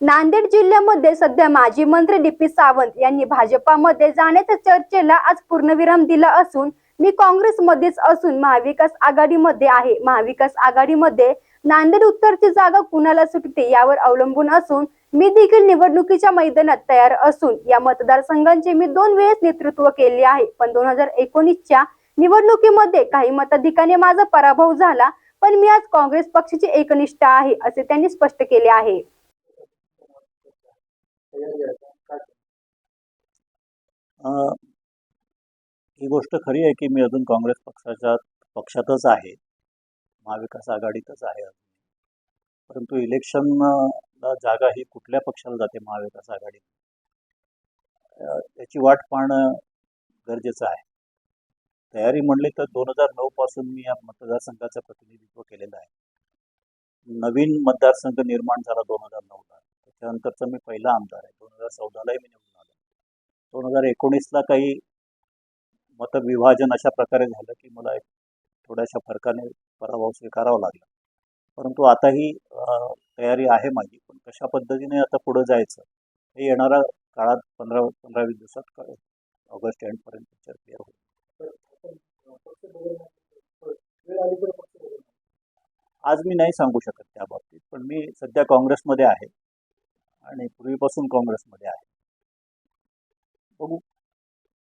नांदेड जिल्ह्यामध्ये सध्या माजी मंत्री डी.पी. सावंत यांनी भाजपामध्ये जाण्याच्या चर्चेला आज पूर्णविराम दिला असून मी काँग्रेसमध्येच असून महाविकास आघाडीमध्ये आहे. महाविकास आघाडीमध्ये नांदेड उत्तरची जागा कुणाला सुटते यावर अवलंबून असून मी देखील निवडणुकीच्या मैदानात तयार असून या मतदारसंघांचे मी 2 वेळेस नेतृत्व केले आहे. पण 2019च्या निवडणुकीमध्ये काही मताधिकाने माझा पराभव झाला, पण मी आज काँग्रेस पक्षाची एकनिष्ठ आहे असे त्यांनी स्पष्ट केले आहे. ही गोष्ट खरी आहे की मी अजून काँग्रेस पक्षातच आहे, महाविकास आघाडीतच आहे. परंतु इलेक्शनला जागा ही कुठल्या पक्षाला जाते महाविकास आघाडीत, त्याची वाट पाहणं गरजेचं आहे. तयारी म्हणली तर 2009 पासून मी या मतदारसंघाचं प्रतिनिधित्व केलेलं आहे. नवीन मतदारसंघ निर्माण झाला 2009ला, त्याच्यानंतरचा मी पहिला आमदार आहे. 2014लाही मी निवडून आलो. 2019ला काही मतविभाजन अशा प्रकारे झालं की मला एक थोड्याशा फरकाने पराभव स्वीकारावा लागला. परंतु आताही तयारी आहे माझी, पण कशा पद्धतीने आता पुढे जायचं हे येणाऱ्या काळात 15-20 दिवसात ऑगस्ट एंडपर्यंत क्लिअर होईल. आज मी नाही सांगू शकत त्या बाबतीत, पण मी सध्या काँग्रेसमध्ये आहे आणि पूर्वीपासून काँग्रेसमध्ये आहे. बघू